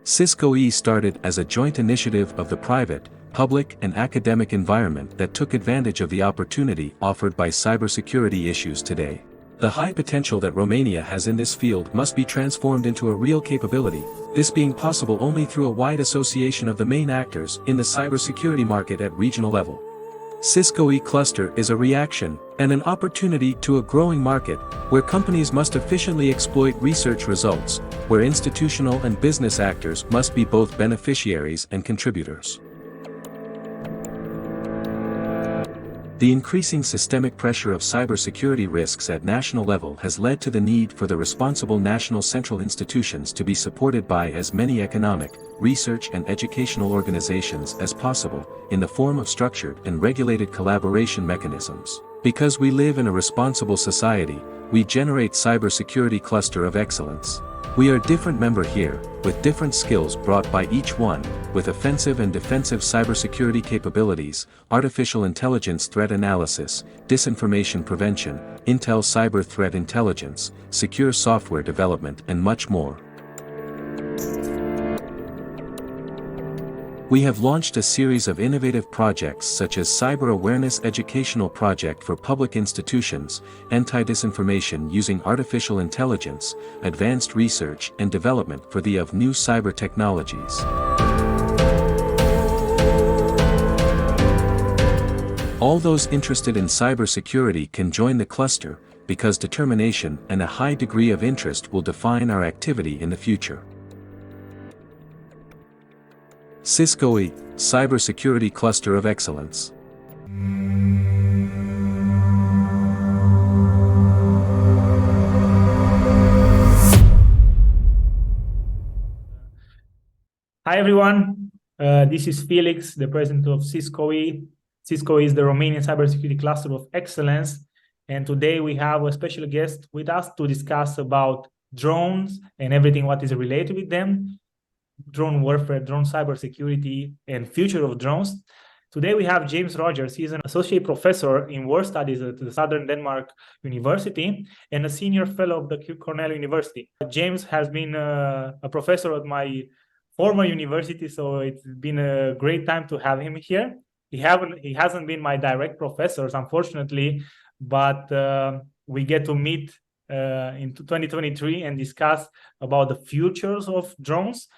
CYSCOE started as a joint initiative of the private, public and academic environment that took advantage of the opportunity offered by cybersecurity issues today. The high potential that Romania has in this field must be transformed into a real capability, this being possible only through a wide association of the main actors in the cybersecurity market at regional level. CYSCOE Cluster is a reaction and an opportunity to a growing market, where companies must efficiently exploit research results, where institutional and business actors must be both beneficiaries and contributors. The increasing systemic pressure of cybersecurity risks at national level has led to the need for the responsible national central institutions to be supported by as many economic, research and educational organizations as possible, in the form of structured and regulated collaboration mechanisms. Because we live in a responsible society, we generate Cybersecurity Cluster of Excellence. We are different member here, with different skills brought by each one, with offensive and defensive cybersecurity capabilities, artificial intelligence threat analysis, disinformation prevention, intel cyber threat intelligence, secure software development and much more. We have launched a series of innovative projects such as Cyber Awareness Educational Project for Public Institutions, Anti-Disinformation using Artificial Intelligence, Advanced Research and Development for the of New Cyber Technologies. All those interested in cybersecurity can join the cluster, because determination and a high degree of interest will define our activity in the future. CYSCOE, Cybersecurity Cluster of Excellence. Hi everyone, this is Felix, the president of CYSCOE. CYSCOE is the Romanian Cybersecurity Cluster of Excellence, and today we have a special guest with us to discuss about drones and everything what is related with them. Drone warfare, drone cybersecurity, and future of drones. Today we have James Rogers. He's an associate professor in war studies at the Southern Denmark University and a senior fellow of the Cornell University. James has been a professor at my former university, so it's been a great time to have him here. He hasn't been my direct professor, unfortunately, but we get to meet in 2023 and discuss about the futures of drones.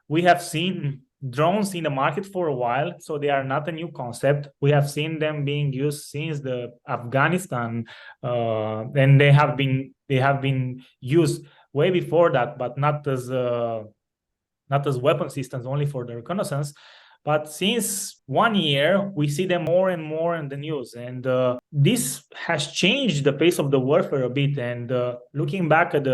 We have seen drones in the market for a while, so they are not a new concept. We have seen them being used since the Afghanistan, and they have been used way before that, but not as weapon systems, only for the reconnaissance. But since 1 year, we see them more and more in the news, and this has changed the pace of the warfare a bit. And looking back at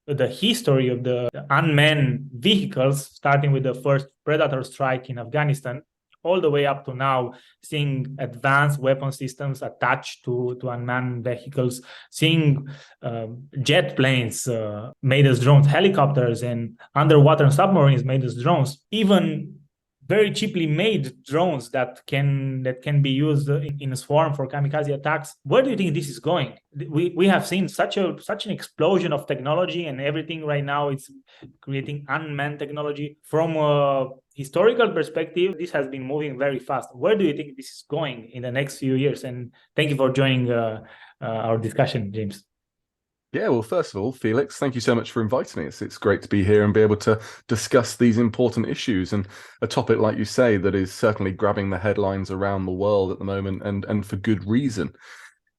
the history of the unmanned vehicles, starting with the first Predator strike in Afghanistan, all the way up to now, seeing advanced weapon systems attached to unmanned vehicles, seeing jet planes made as drones, helicopters and underwater submarines made as drones, even very cheaply made drones that can be used in a swarm for kamikaze attacks. Where do you think this is going? We have seen such an explosion of technology, and everything right now is creating unmanned technology. From a historical perspective, this has been moving very fast. Where do you think this is going in the next few years? And thank you for joining our discussion, James. Yeah, well, first of all, Felix, thank you so much for inviting me. It's great to be here and be able to discuss these important issues, and a topic, like you say, that is certainly grabbing the headlines around the world at the moment, and for good reason.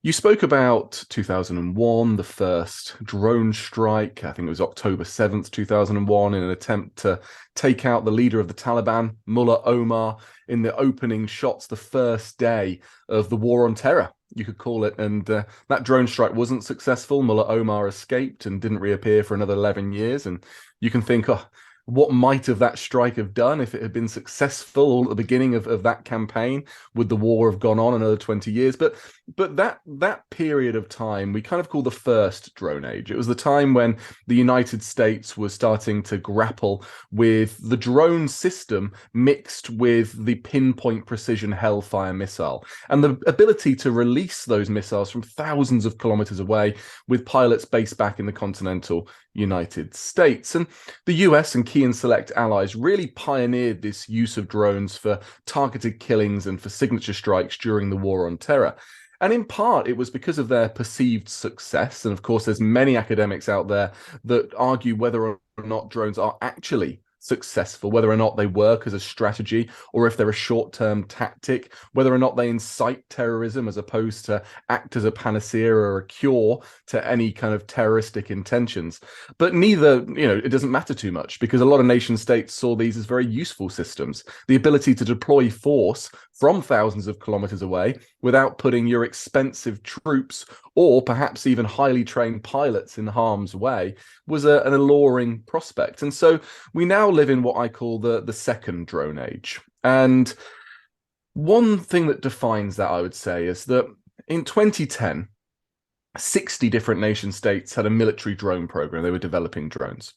You spoke about 2001, the first drone strike. I think it was October 7th, 2001, in an attempt to take out the leader of the Taliban, Mullah Omar, in the opening shots the first day of the war on terror, you could call it. And that drone strike wasn't successful. Mullah Omar escaped and didn't reappear for another 11 years. And you can think, oh, what might have that strike have done if it had been successful all at the beginning of that campaign? Would the war have gone on another 20 years? But but that period of time we kind of call the first drone age. It was the time when the United States was starting to grapple with the drone system mixed with the pinpoint precision Hellfire missile and the ability to release those missiles from thousands of kilometers away with pilots based back in the continental United States. And the US and key and select allies really pioneered this use of drones for targeted killings and for signature strikes during the War on Terror. And in part, it was because of their perceived success. And of course, there's many academics out there that argue whether or not drones are actually successful, whether or not they work as a strategy or if they're a short-term tactic, whether or not they incite terrorism as opposed to act as a panacea or a cure to any kind of terroristic intentions. But neither, it doesn't matter too much because a lot of nation states saw these as very useful systems. The ability to deploy force from thousands of kilometers away without putting your expensive troops or perhaps even highly trained pilots in harm's way was an alluring prospect. And so we now live in what I call the second drone age. And one thing that defines that, I would say, is that in 2010, 60 different nation states had a military drone program. They were developing drones.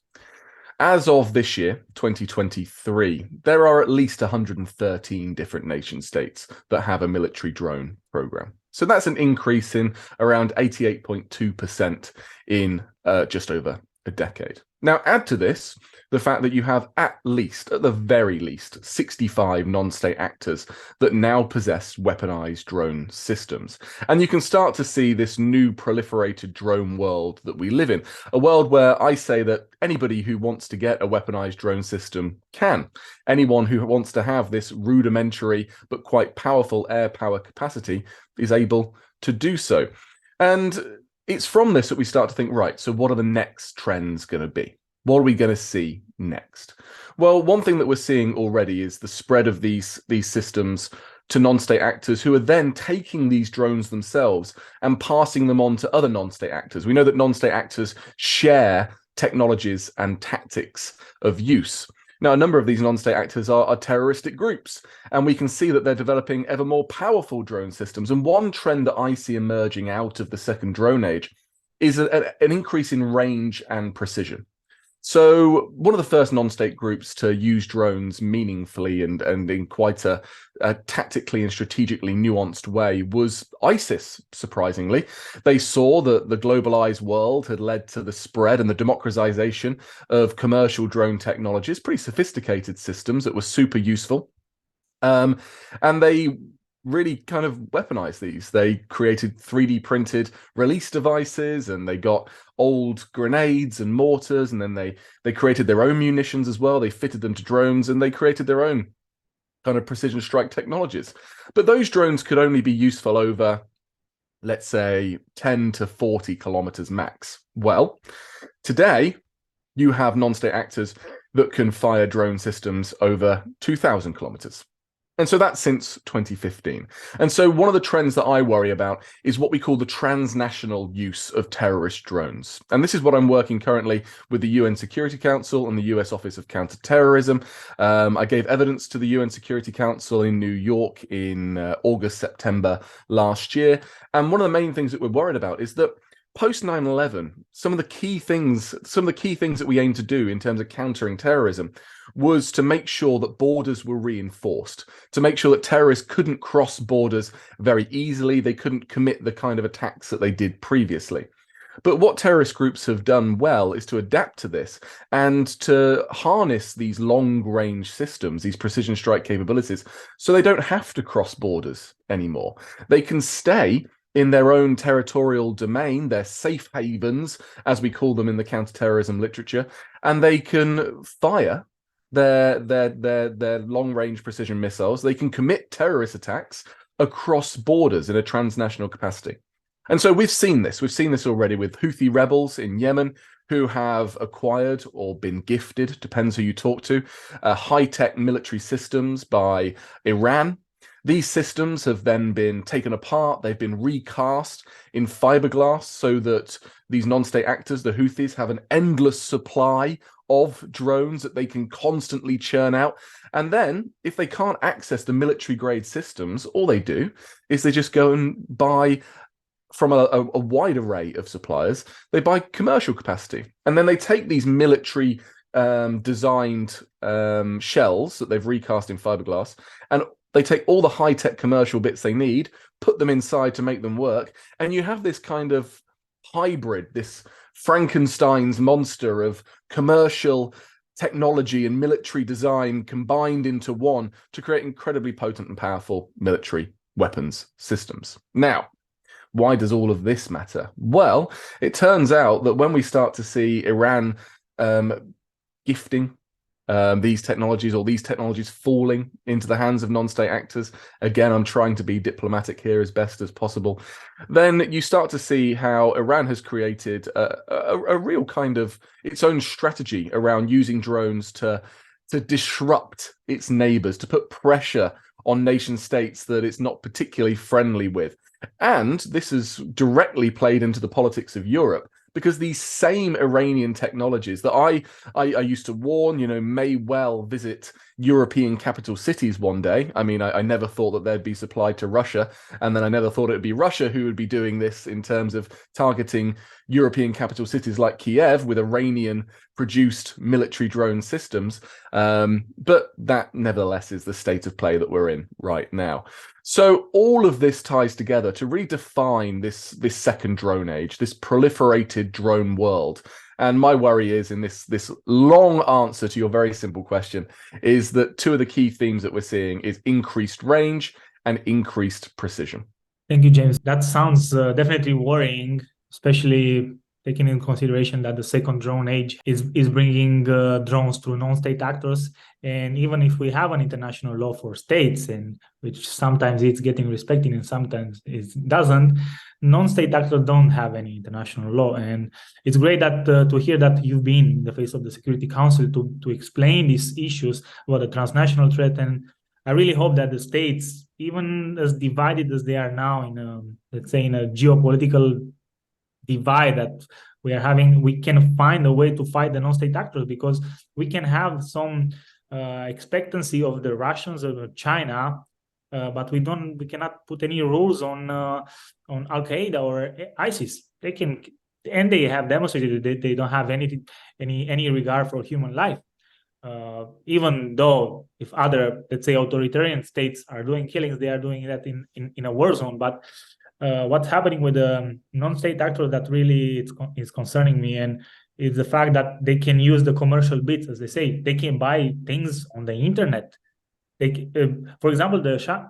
As of this year, 2023, there are at least 113 different nation states that have a military drone program. So that's an increase in around 88.2% in just over a decade. Now, add to this the fact that you have at the very least, 65 non-state actors that now possess weaponized drone systems. And you can start to see this new proliferated drone world that we live in, a world where I say that anybody who wants to get a weaponized drone system can. Anyone who wants to have this rudimentary but quite powerful air power capacity is able to do so. And it's from this that we start to think, right, so what are the next trends going to be? What are we going to see next? Well, one thing that we're seeing already is the spread of these systems to non-state actors who are then taking these drones themselves and passing them on to other non-state actors. We know that non-state actors share technologies and tactics of use. Now, a number of these non-state actors are terroristic groups, and we can see that they're developing ever more powerful drone systems. And one trend that I see emerging out of the second drone age is an increase in range and precision. So one of the first non-state groups to use drones meaningfully and in quite a tactically and strategically nuanced way was ISIS, surprisingly. They saw that the globalized world had led to the spread and the democratization of commercial drone technologies, pretty sophisticated systems that were super useful. And they really kind of weaponized these. They created 3D printed release devices, and they got old grenades and mortars, and then they created their own munitions as well. They fitted them to drones, and they created their own kind of precision strike technologies. But those drones could only be useful over, let's say, 10 to 40 kilometers max. Well, today you have non-state actors that can fire drone systems over 2,000 kilometers. And so that's since 2015. And so one of the trends that I worry about is what we call the transnational use of terrorist drones. And this is what I'm working currently with the UN Security Council and the US Office of Counterterrorism. I gave evidence to the UN Security Council in New York in August, September last year. And one of the main things that we're worried about is that post 9/11, some of the key things that we aim to do in terms of countering terrorism was to make sure that borders were reinforced, to make sure that terrorists couldn't cross borders very easily. They couldn't commit the kind of attacks that they did previously. But what terrorist groups have done well is to adapt to this and to harness these long-range systems, these precision strike capabilities, so they don't have to cross borders anymore. They can stay in their own territorial domain, their safe havens, as we call them in the counterterrorism literature, and they can fire their long-range precision missiles. They can commit terrorist attacks across borders in a transnational capacity. And so we've seen this. We've seen this already with Houthi rebels in Yemen who have acquired or been gifted, depends who you talk to, high-tech military systems by Iran. These systems have then been taken apart, they've been recast in fiberglass so that these non-state actors, the Houthis, have an endless supply of drones that they can constantly churn out. And then, if they can't access the military-grade systems, all they do is they just go and buy from a wide array of suppliers. They buy commercial capacity. And then they take these military designed shells that they've recast in fiberglass, and they take all the high-tech commercial bits they need, put them inside to make them work, and you have this kind of hybrid, this Frankenstein's monster of commercial technology and military design combined into one to create incredibly potent and powerful military weapons systems. Now, why does all of this matter? Well, it turns out that when we start to see Iran gifting these technologies, or these technologies falling into the hands of non-state actors, again, I'm trying to be diplomatic here as best as possible, then you start to see how Iran has created a real kind of its own strategy around using drones to disrupt its neighbors, to put pressure on nation states that it's not particularly friendly with. And this has directly played into the politics of Europe, because these same Iranian technologies that I used to warn, may well visit European capital cities one day. I mean, I never thought that they'd be supplied to Russia, and then I never thought it would be Russia who would be doing this in terms of targeting European capital cities like Kiev with Iranian-produced military drone systems. But that, nevertheless, is the state of play that we're in right now. So all of this ties together to redefine this second drone age, this proliferated drone world. And my worry is, in this long answer to your very simple question, is that two of the key themes that we're seeing is increased range and increased precision. Thank you, James. That sounds definitely worrying, especially taking into consideration that the second drone age is bringing drones through non-state actors. And even if we have an international law for states, and which sometimes it's getting respected and sometimes it doesn't, non-state actors don't have any international law. And it's great that to hear that you've been in the face of the Security Council to explain these issues about the transnational threat. And I really hope that the states, even as divided as they are now in let's say in a geopolitical divide that we are having, we can find a way to fight the non-state actors, because we can have some expectancy of the Russians or China, but we cannot put any rules on Al Qaeda or ISIS. They can, and they have demonstrated that they don't have any regard for human life. Even though if other, let's say, authoritarian states are doing killings, they are doing that in a war zone. But what's happening with the non-state actors that really is concerning me, and is the fact that they can use the commercial bits, as they say. They can buy things on the internet. They, for example,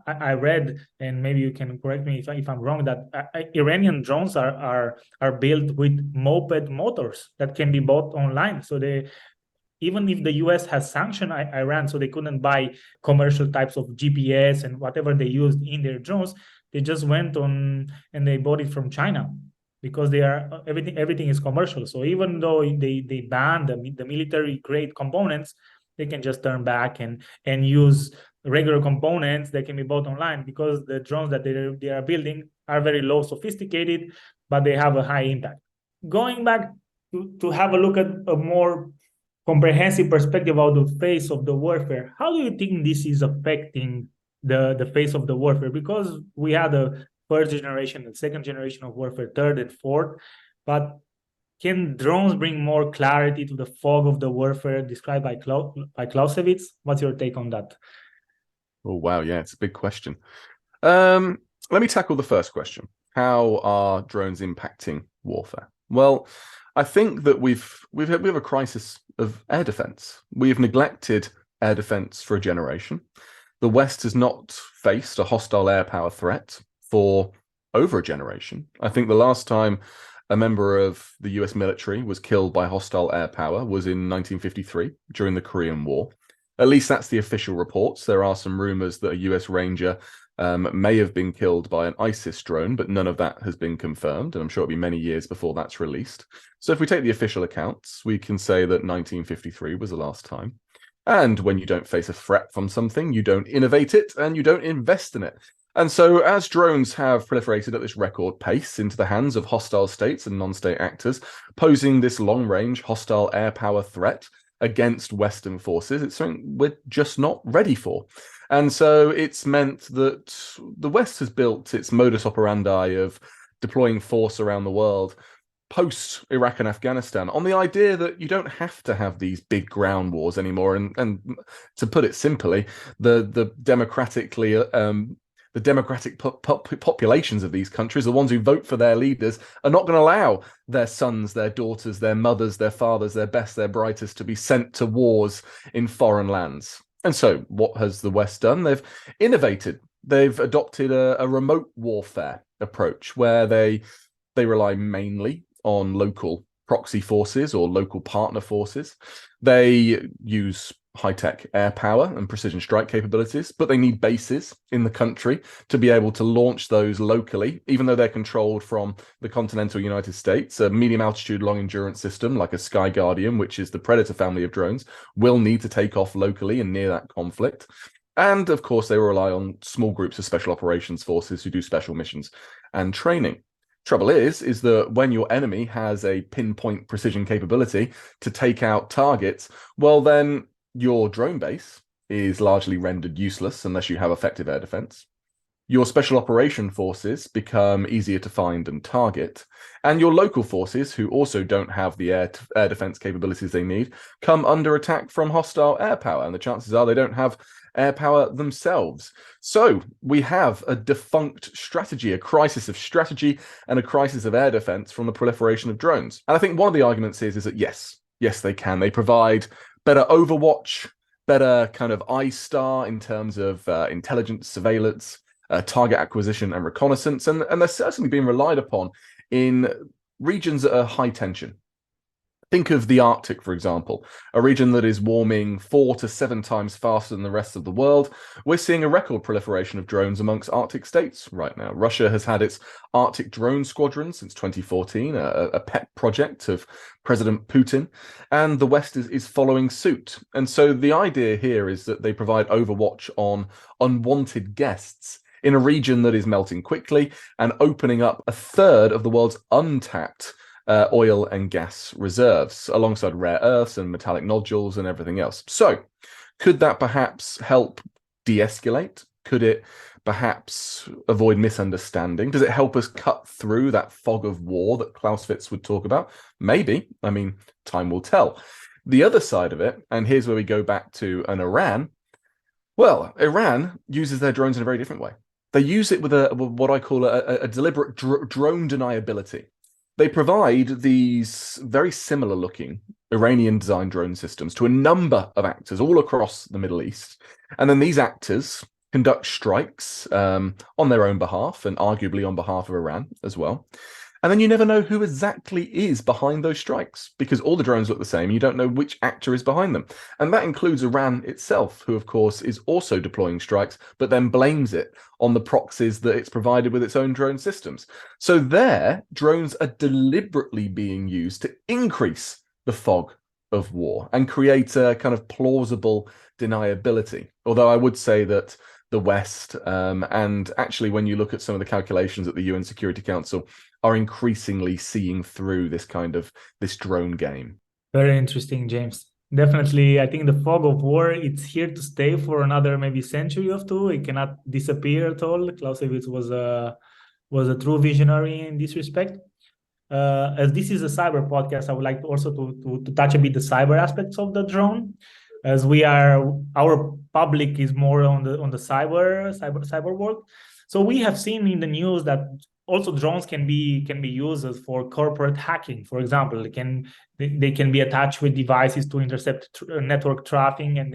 I read, and maybe you can correct me if I'm wrong, that Iranian drones are built with moped motors that can be bought online. So even if the US has sanctioned Iran, so they couldn't buy commercial types of GPS and whatever they used in their drones, they just went on and they bought it from China, because they are everything is commercial. So even though they ban the military grade components, they can just turn back and use regular components that can be bought online, because the drones that they are building are very low sophisticated, but they have a high impact. Going back to have a look at a more comprehensive perspective of the face of the warfare, how do you think this is affecting the face of the warfare? Because we had a first generation and second generation of warfare, third and fourth, but can drones bring more clarity to the fog of the warfare described by Clausewitz? What's your take on that? Oh, wow. Yeah, it's a big question. Let me tackle the first question. How are drones impacting warfare? Well, I think that we have a crisis of air defense. We've neglected air defense for a generation. The West has not faced a hostile air power threat for over a generation. I think the last time a member of the US military was killed by hostile air power was in 1953 during the Korean War. At least that's the official reports. There are some rumors that a US Ranger may have been killed by an ISIS drone, but none of that has been confirmed, and I'm sure it'll be many years before that's released. So if we take the official accounts, we can say that 1953 was the last time. And when you don't face a threat from something, you don't innovate it and you don't invest in it. And so as drones have proliferated at this record pace into the hands of hostile states and non-state actors, posing this long-range hostile air power threat against Western forces, it's something we're just not ready for. And so it's meant that the West has built its modus operandi of deploying force around the world post Iraq and Afghanistan on the idea that you don't have to have these big ground wars anymore. And to put it simply, the democratic populations of these countries, the ones who vote for their leaders, are not going to allow their sons, their daughters, their mothers, their fathers, their best, their brightest to be sent to wars in foreign lands. And so what has the West done? They've innovated. They've adopted a remote warfare approach where they rely mainly on local proxy forces or local partner forces. They use high-tech air power and precision strike capabilities, but they need bases in the country to be able to launch those locally, even though they're controlled from the continental United States. A medium-altitude, long-endurance system like a Sky Guardian, which is the Predator family of drones, will need to take off locally and near that conflict. And, of course, they rely on small groups of special operations forces who do special missions and training. Trouble is that when your enemy has a pinpoint precision capability to take out targets, well, then your drone base is largely rendered useless unless you have effective air defense. Your special operation forces become easier to find and target, and your local forces, who also don't have the air defense capabilities they need, come under attack from hostile air power, and the chances are they don't have air power themselves. So we have a defunct strategy, a crisis of strategy and a crisis of air defense from the proliferation of drones. And I think one of the arguments is that yes, they can. They provide better overwatch, better kind of eye-star in terms of intelligence, surveillance, target acquisition and reconnaissance, and they're certainly being relied upon in regions that are high tension. Think of the Arctic, for example, a region that is warming 4 to 7 times faster than the rest of the world. We're seeing a record proliferation of drones amongst Arctic states right now. Russia has had its Arctic drone squadron since 2014, a pet project of President Putin, and the West is following suit. And so the idea here is that they provide overwatch on unwanted guests in a region that is melting quickly and opening up a third of the world's untapped oil and gas reserves, alongside rare earths and metallic nodules and everything else. So could that perhaps help de-escalate? Could it perhaps avoid misunderstanding? Does it help us cut through that fog of war that Clausewitz would talk about? Maybe. I mean, time will tell. The other side of it, and here's where we go back to an Iran. Well, Iran uses their drones in a very different way. They use it with what I call a deliberate drone deniability. They provide these very similar looking Iranian designed drone systems to a number of actors all across the Middle East. And then these actors conduct strikes on their own behalf and arguably on behalf of Iran as well. And then you never know who exactly is behind those strikes because all the drones look the same. And you don't know which actor is behind them. And that includes Iran itself, who, of course, is also deploying strikes, but then blames it on the proxies that it's provided with its own drone systems. So there, drones are deliberately being used to increase the fog of war and create a kind of plausible deniability. Although I would say that the West, and actually when you look at some of the calculations at the UN Security Council, are increasingly seeing through this drone game. Very interesting, James. Definitely, I think the fog of war, it's here to stay for another maybe century or two. It cannot disappear at all. Clausewitz was a true visionary in this respect. As this is a cyber podcast, I would like also to touch a bit the cyber aspects of the drone, as our public is more on the cyber world. So we have seen in the news that also drones can be used for corporate hacking. For example, they can be attached with devices to intercept network traffic, and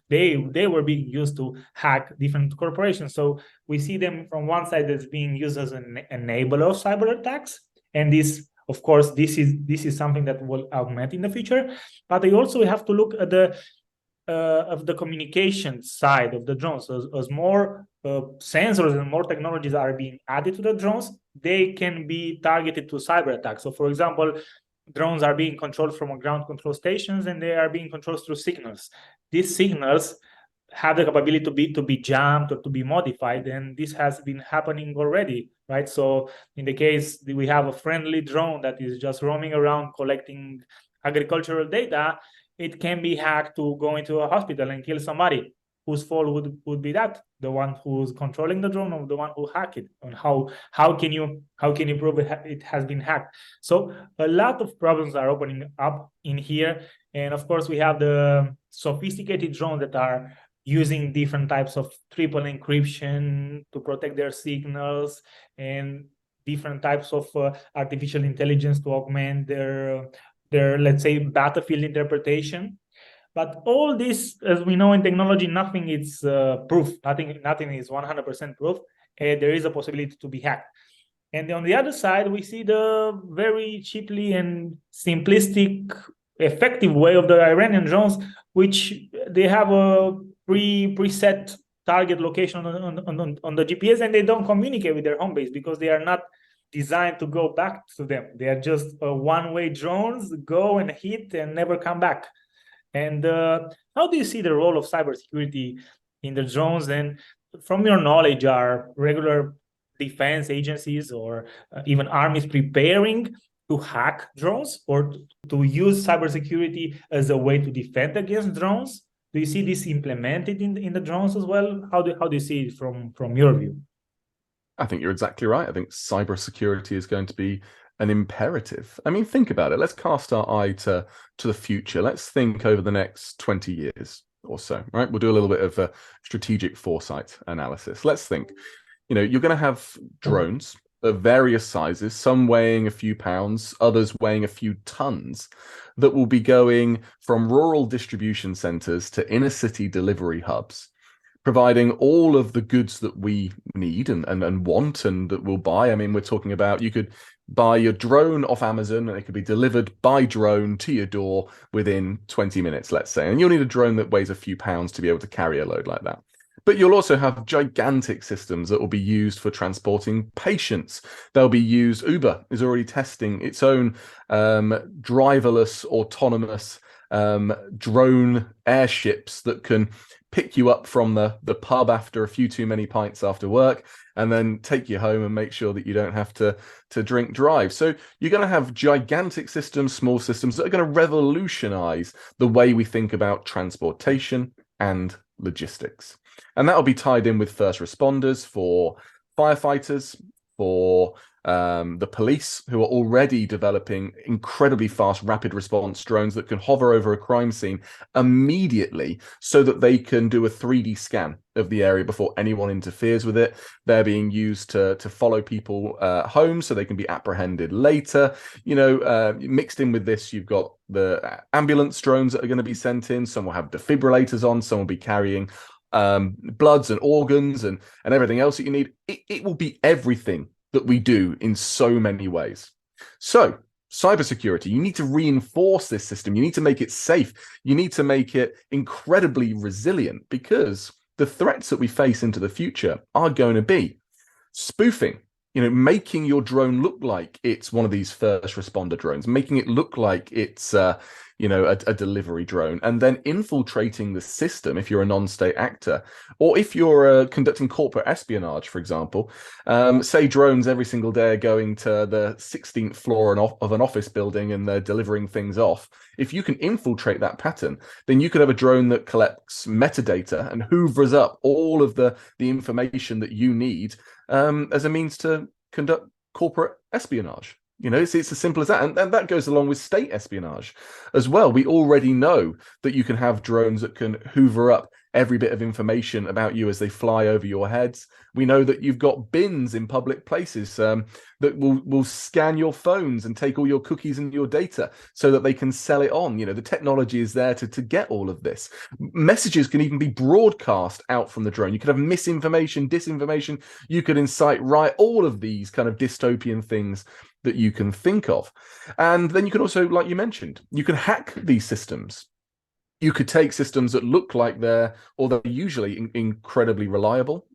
they were being used to hack different corporations. So we see them from one side as being used as an enabler of cyber attacks, and this, of course, this is something that will augment in the future. But I also have to look at the communication side of the drones. As more sensors and more technologies are being added to the drones, they can be targeted to cyber attacks. So, for example, drones are being controlled from ground control stations, and they are being controlled through signals. These signals have the capability to be jammed or to be modified, and this has been happening already, right? So in the case we have a friendly drone that is just roaming around collecting agricultural data, it can be hacked to go into a hospital and kill somebody. Whose fault would be that? The one who's controlling the drone, or the one who hacked it? And how can you prove it has been hacked? So a lot of problems are opening up in here, and of course we have the sophisticated drones that are using different types of triple encryption to protect their signals, and different types of artificial intelligence to augment their let's say battlefield interpretation. But all this, as we know in technology, nothing is proof. Nothing is 100% proof. There is a possibility to be hacked. And on the other side, we see the very cheaply and simplistic, effective way of the Iranian drones, which they have a preset target location on the GPS, and they don't communicate with their home base because they are not designed to go back to them. They are just one-way drones, go and hit and never come back. And how do you see the role of cybersecurity in the drones? And from your knowledge, are regular defense agencies or even armies preparing to hack drones or to use cybersecurity as a way to defend against drones? Do you see this implemented in the drones as well? How do you see it from your view? I think you're exactly right. I think cybersecurity is going to be an imperative. I mean, think about it. Let's cast our eye to the future. Let's think over the next 20 years or so, right? We'll do a little bit of a strategic foresight analysis. Let's think, you're going to have drones of various sizes, some weighing a few pounds, others weighing a few tons, that will be going from rural distribution centers to inner city delivery hubs, providing all of the goods that we need and want and that we'll buy. I mean, we're talking about, you could buy your drone off Amazon and it could be delivered by drone to your door within 20 minutes, let's say. And you'll need a drone that weighs a few pounds to be able to carry a load like that. But you'll also have gigantic systems that will be used for transporting patients. They'll be used. Uber is already testing its own driverless, autonomous drone airships that can pick you up from the pub after a few too many pints after work and then take you home and make sure that you don't have to drink drive. So you're going to have gigantic systems, small systems that are going to revolutionize the way we think about transportation and logistics. And that will be tied in with first responders, for firefighters, for the police, who are already developing incredibly fast rapid response drones that can hover over a crime scene immediately so that they can do a 3D scan of the area before anyone interferes with it. They're being used to follow people home so they can be apprehended later. Mixed in with this, you've got the ambulance drones that are going to be sent in. Some will have defibrillators on, some will be carrying bloods and organs and everything else that you need. It will be everything that we do in so many ways. So cybersecurity, you need to reinforce this system. You need to make it safe. You need to make it incredibly resilient, because the threats that we face into the future are going to be spoofing, making your drone look like it's one of these first responder drones, making it look like it's a delivery drone, and then infiltrating the system if you're a non-state actor, or if you're conducting corporate espionage, for example. Say drones every single day are going to the 16th floor of an office building and they're delivering things off. If you can infiltrate that pattern, then you could have a drone that collects metadata and hoovers up all of the information that you need as a means to conduct corporate espionage. It's as simple as that. And that goes along with state espionage as well. We already know that you can have drones that can hoover up every bit of information about you as they fly over your heads. We know that you've got bins in public places that will scan your phones and take all your cookies and your data so that they can sell it on. The technology is there to get all of this. Messages can even be broadcast out from the drone. You could have misinformation, disinformation. You could incite riot, all of these kind of dystopian things that you can think of. And then you can also, like you mentioned, you can hack these systems. You could take systems that look like they're usually incredibly reliable,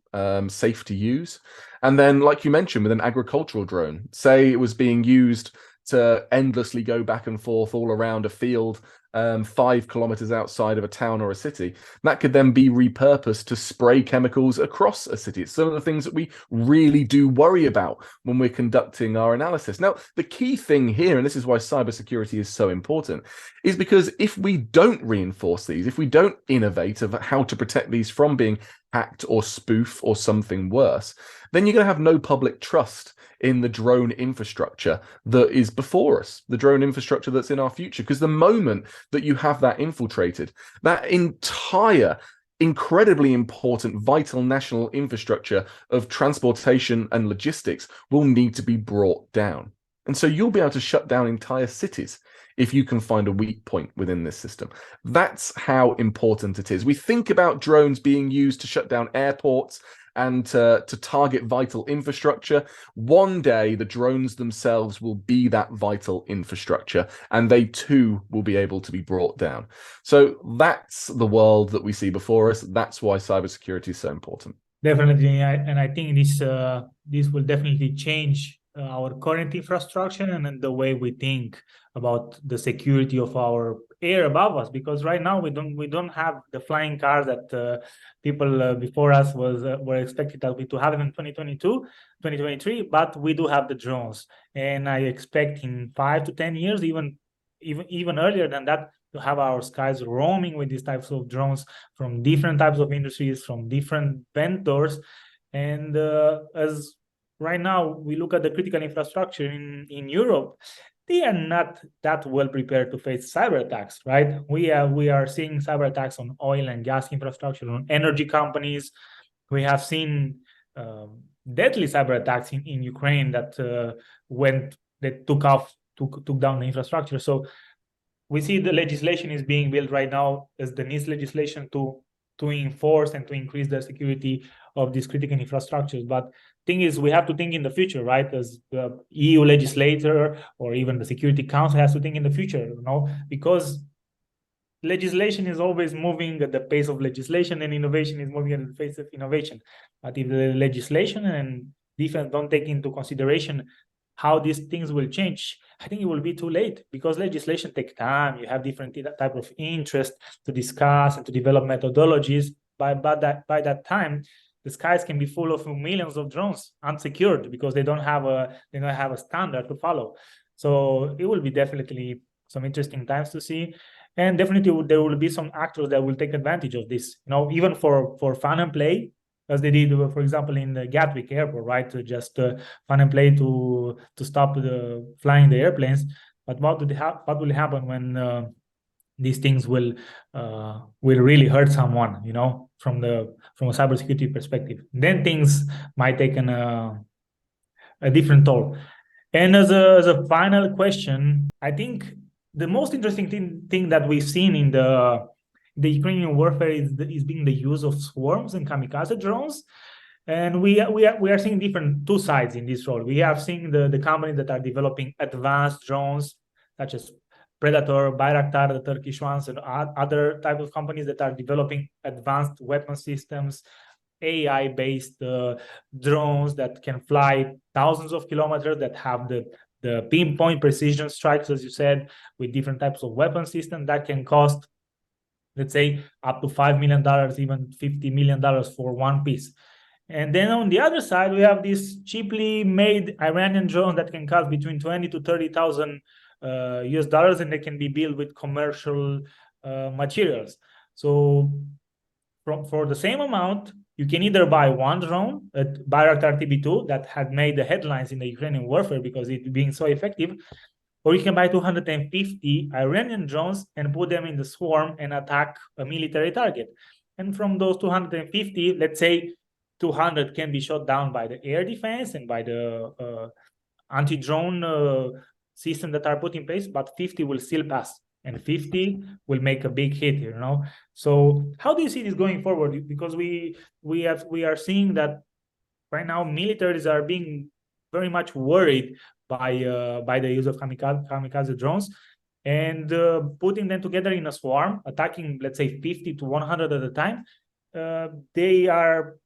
safe to use. And then, like you mentioned, with an agricultural drone, say it was being used endlessly go back and forth all around a field 5 kilometers outside of a town or a city. That could then be repurposed to spray chemicals across a city. It's some of the things that we really do worry about when we're conducting our analysis. Now, the key thing here, and this is why cybersecurity is so important, is because if we don't reinforce these, if we don't innovate of how to protect these from being hacked or spoof or something worse, then you're going to have no public trust in the drone infrastructure that is before us, the drone infrastructure that's in our future. Because the moment that you have that infiltrated, that entire incredibly important, vital national infrastructure of transportation and logistics will need to be brought down. And so you'll be able to shut down entire cities if you can find a weak point within this system. That's how important it is. We think about drones being used to shut down airports and to target vital infrastructure. One day, the drones themselves will be that vital infrastructure, and they too will be able to be brought down. So that's the world that we see before us. That's why cybersecurity is so important. Definitely, and I think this will definitely change our current infrastructure and the way we think about the security of our air above us, because right now we don't have the flying cars that people before us were expected to have in 2022, 2023, but we do have the drones, and I expect in 5 to 10 years, even earlier than that, to have our skies roaming with these types of drones from different types of industries, from different vendors. And as right now we look at the critical infrastructure in Europe, they are not that well prepared to face cyber attacks, right? We are seeing cyber attacks on oil and gas infrastructure, on energy companies. We have seen deadly cyber attacks in Ukraine that took down the infrastructure. So we see the legislation is being built right now as the NIST legislation to enforce and to increase the security of these critical infrastructures. But thing is, we have to think in the future, right? As the EU legislator or even the Security Council has to think in the future, because legislation is always moving at the pace of legislation, and innovation is moving at the pace of innovation. But if the legislation and defense don't take into consideration how these things will change, I think it will be too late, because legislation takes time. You have different type of interest to discuss and to develop methodologies. By that time, the skies can be full of millions of drones unsecured because they don't have a standard to follow. So it will be definitely some interesting times to see, and definitely there will be some actors that will take advantage of this. Even for fun and play, as they did, for example, in the Gatwick Airport, right? To just fun and play to stop flying the airplanes. But what will happen when these things will really hurt someone, from a cybersecurity perspective? Then things might take a different toll. And as a final question, I think the most interesting thing that we've seen in the Ukrainian warfare is being the use of swarms and kamikaze drones. And we are seeing two sides in this role. We have seen the companies that are developing advanced drones, such as Predator, Bayraktar, the Turkish ones, and other type of companies that are developing advanced weapon systems, AI-based drones that can fly thousands of kilometers, that have the pinpoint precision strikes, as you said, with different types of weapon systems that can cost, let's say, up to $5 million, even $50 million for one piece. And then on the other side, we have these cheaply made Iranian drones that can cost between 20 to 30,000 US dollars, and they can be built with commercial materials. So for the same amount, you can either buy one drone, a Bayraktar TB2, that had made the headlines in the Ukrainian warfare because it being so effective, or you can buy 250 Iranian drones and put them in the swarm and attack a military target. And from those 250, let's say 200 can be shot down by the air defense and by the anti-drone system that are put in place, but 50 will still pass, and 50 will make a big hit, So how do you see this going forward? Because we are seeing that right now militaries are being very much worried by the use of kamikaze drones, and putting them together in a swarm, attacking, let's say, 50 to 100 at a time. They are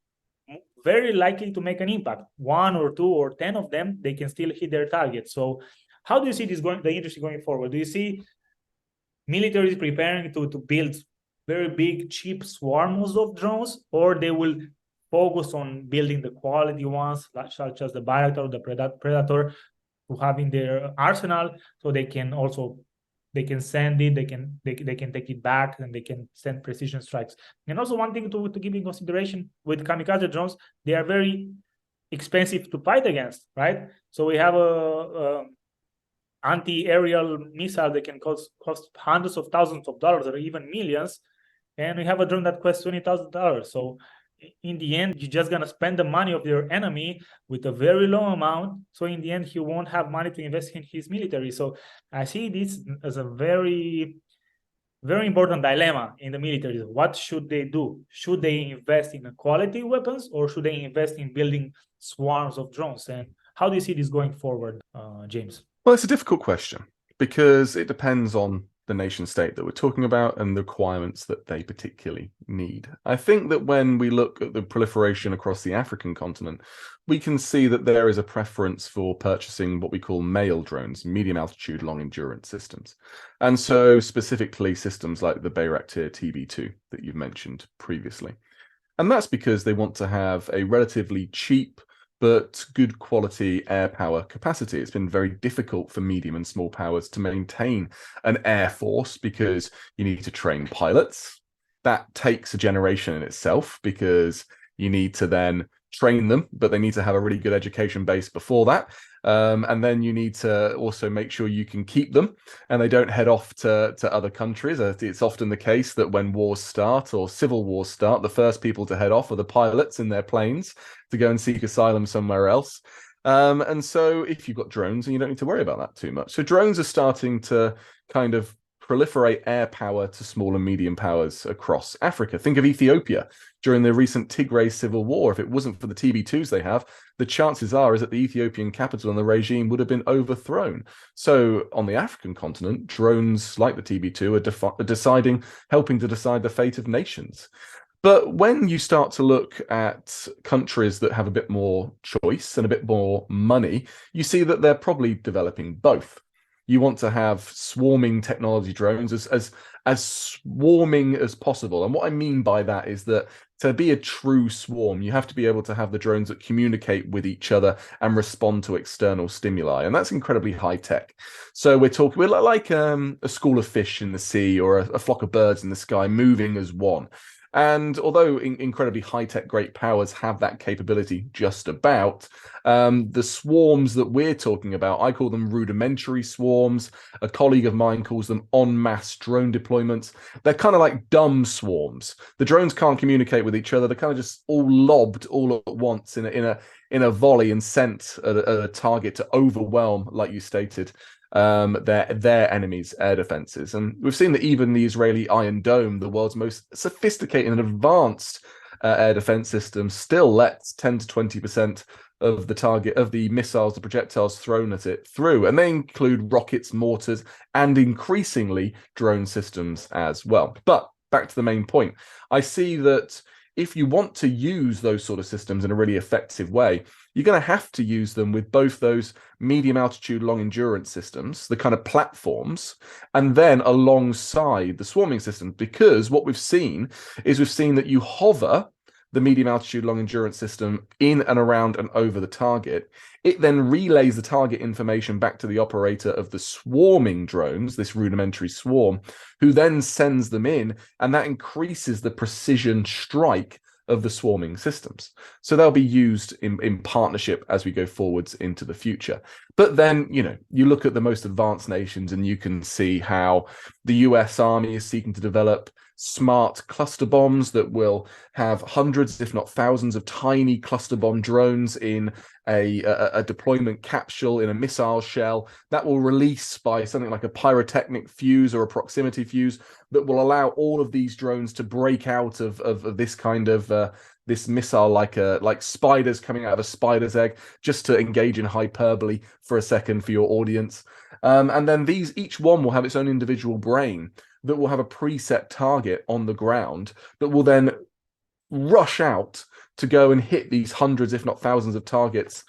very likely to make an impact. 1 or 2 or 10 of them, they can still hit their target. So How do you see the industry going forward? Do you see militaries preparing to build very big, cheap swarms of drones, or they will focus on building the quality ones, such as the Bayraktar or the Predator, to have in their arsenal, so they can send it, they can take it back, and they can send precision strikes. And also one thing to keep in consideration with kamikaze drones, they are very expensive to fight against, right? So we have a anti-aerial missile that can cost hundreds of thousands of dollars or even millions, and we have a drone that costs $20,000. So in the end, you're just gonna spend the money of your enemy with a very low amount. So in the end, he won't have money to invest in his military. So I see this as a very, very important dilemma in the military. What should they do? Should they invest in quality weapons, or should they invest in building swarms of drones? And how do you see this going forward, James? Well, it's a difficult question because it depends on the nation state that we're talking about and the requirements that they particularly need. I think that when we look at the proliferation across the African continent, we can see that there is a preference for purchasing what we call MALE drones, medium altitude, long endurance systems. And so specifically systems like the Bayraktar TB2 that you've mentioned previously. And that's because they want to have a relatively cheap but good quality air power capacity. It's been very difficult for medium and small powers to maintain an air force because you need to train pilots. That takes a generation in itself because you need to then train them, but they need to have a really good education base before that. And then you need to also make sure you can keep them and they don't head off to other countries. It's often the case that when wars start or civil wars start, the first people to head off are the pilots in their planes to go and seek asylum somewhere else. And so if you've got drones, you don't need to worry about that too much. So drones are starting to kind of proliferate air power to small and medium powers across Africa. Think of Ethiopia during the recent Tigray civil war. If it wasn't for the TB2s they have, the chances are is that the Ethiopian capital and the regime would have been overthrown. So on the African continent, drones like the TB2 are helping to decide the fate of nations. But when you start to look at countries that have a bit more choice and a bit more money, you see that they're probably developing both. You want to have swarming technology drones as swarming as possible. And what I mean by that is that to be a true swarm, you have to be able to have the drones that communicate with each other and respond to external stimuli. And that's incredibly high tech. So we're like a school of fish in the sea or a flock of birds in the sky moving as one. And although incredibly high-tech great powers have that capability just about, the swarms that we're talking about, I call them rudimentary swarms. A colleague of mine calls them en masse drone deployments. They're kind of like dumb swarms. The drones can't communicate with each other. They're kind of just all lobbed all at once in a volley and sent at a target to overwhelm, like you stated, their enemies' air defenses. And we've seen that even the Israeli Iron Dome, the world's most sophisticated and advanced air defense system, still lets 10 to 20% of the target of the missiles, the projectiles thrown at it through. And they include rockets, mortars, and increasingly drone systems as well. But back to the main point, I see that if you want to use those sort of systems in a really effective way, you're going to have to use them with both those medium altitude, long endurance systems, the kind of platforms, and then alongside the swarming systems, because what we've seen that you hover the medium altitude, long endurance system in and around and over the target. It then relays the target information back to the operator of the swarming drones, this rudimentary swarm, who then sends them in, and that increases the precision strike of the swarming systems. So they'll be used in partnership as we go forwards into the future. But then, you look at the most advanced nations and you can see how the US Army is seeking to develop smart cluster bombs that will have hundreds, if not thousands, of tiny cluster bomb drones in a deployment capsule in a missile shell that will release by something like a pyrotechnic fuse or a proximity fuse that will allow all of these drones to break out of this kind of this missile like spiders coming out of a spider's egg, just to engage in hyperbole for a second for your audience. And then each one will have its own individual brain that will have a preset target on the ground that will then rush out to go and hit these hundreds, if not thousands of targets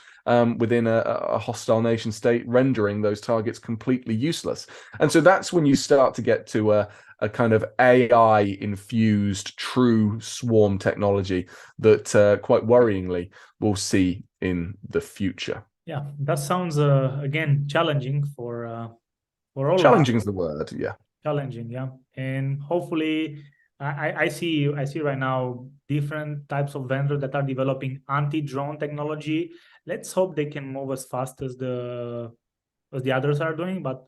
within a hostile nation state, rendering those targets completely useless. And so that's when you start to get to a kind of AI-infused true swarm technology that quite worryingly we'll see in the future. Yeah, that sounds again challenging for all of us. Challenging is the word, yeah. Challenging, yeah. And hopefully, I see right now different types of vendors that are developing anti-drone technology. Let's hope they can move as fast as the others are doing, but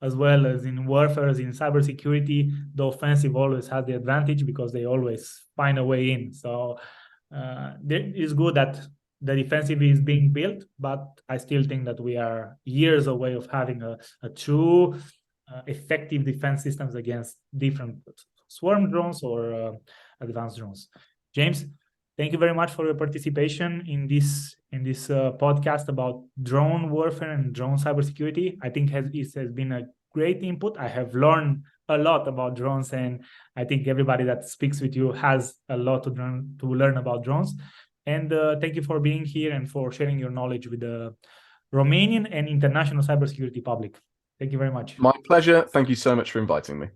as well as in warfare, as in cybersecurity, the offensive always has the advantage because they always find a way in. So it is good that the defensive is being built, but I still think that we are years away of having a true effective defense systems against different swarm drones or advanced drones. James, thank you very much for your participation in this podcast about drone warfare and drone cybersecurity. I think it has been a great input. I have learned a lot about drones, and I think everybody that speaks with you has a lot to learn about drones. And thank you for being here and for sharing your knowledge with the Romanian and international cybersecurity public. Thank you very much. My pleasure. Thank you so much for inviting me.